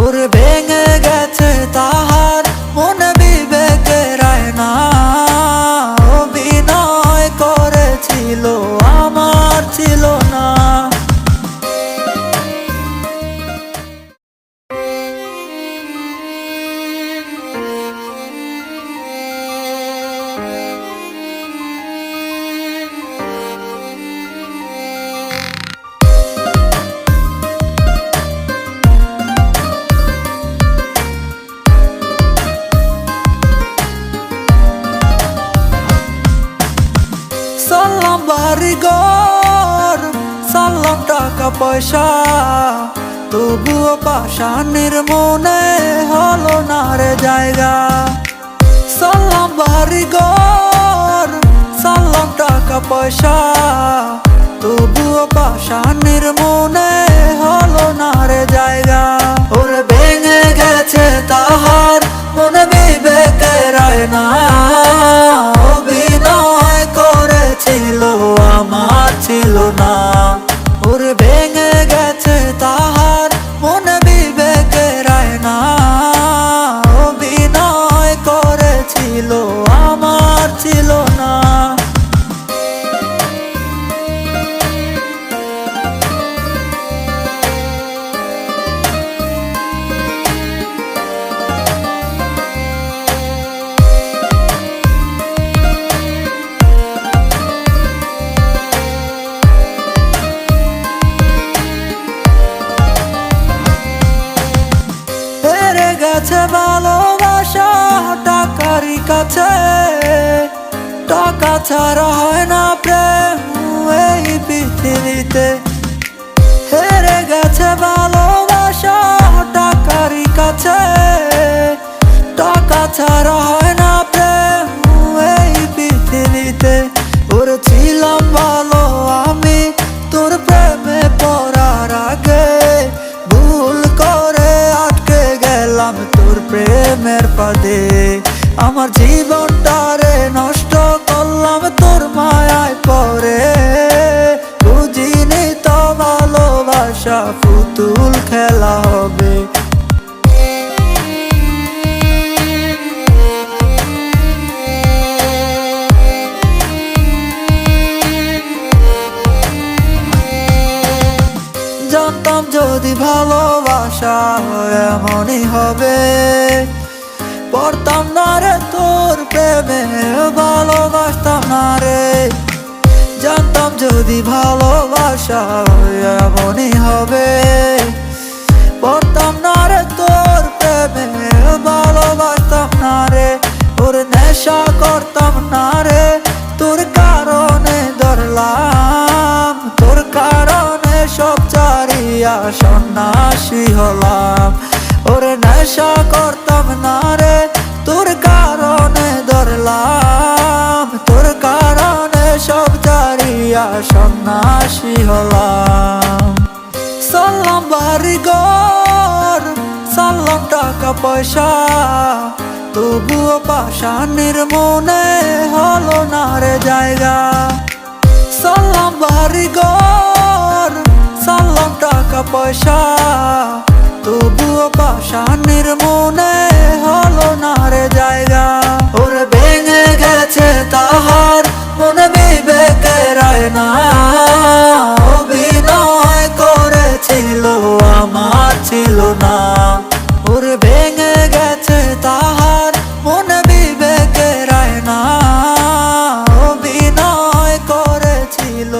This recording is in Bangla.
ওরে ভেঙে গেছে তাহার মনে বিবেকের আয়না, অভিনয় করেছিল আমার ছিল না। সালাম বাড়িঘর, সালাম টাকা পয়সা, তবুও পাষাণের মনে হলো না রে জায়গা। সালাম বাড়িঘর, সালাম টাকা পয়সা, তবুও পাষাণের মনে হলো না রে জায়গা। ওরে ভেঙে গেছে তাহার মনে বিবেকের আয়না, অভিনয় করেছিল আমার ছিল না। ওরে ভেঙে গেছে তাহার মনে বিবেকের আয়না, অভিনয় করেছিল আমার ছিল না। গেছে ভালোবাসা টাকারই কাছে, টাকা ছাড়া হয় না প্রেম এই পৃথিবীতে। হেরে গেছে ভালোবাসা টাকারই কাছে, টাকা ছাড়া হয় না প্রেম এই পৃথিবীতে। ওরে ছিলাম ভালো আমি তোর প্রেমে পড়ার আগে, ভুল করে আটকে গেলাম তোর প্রেমের ফাঁদে। আমার জীবনটারে নষ্ট করলাম তোর মায়ায় পড়ে, বুঝিনি তো ভালোবাসা পুতুল খেলা হবে। জানতাম যদি ভালোবাসা এমনই হবে, পড়তাম না রে তোর প্রেমে, ভালোবাসতাম না রে। জানতাম যদি ভালোবাসা এমনই হবে, পড়তাম না রে তোর প্রেমে, ভালোবাসতাম না রে। ওর নেশা করতাম না রে, তোর কারণে ধরলাম, তোর কারণে সব চারিয়া সন্ন্যাসী হলাম। ওরে নেশা করতাম না রে, তোর কারণে ধরলাম, তোর কারণে সব চারিয়া সন্ন্যাসী হলাম। সালাম বাড়িঘর, সালাম টাকা পয়সা, তবুও পাষাণের মনে হলো না রে জায়গা। সালাম বাড়িঘর, সালাম টাকা পয়সা, তবুও পাষাণের মনে হলো না রে জায়গা। ওরে ভেঙে গেছে তাহার মনে বিবেকের আয়না, অভিনয় করেছিল আমার ছিল না। ওরে ভেঙে গেছে তাহার মনে বিবেকের আয়না, অভিনয় করেছিল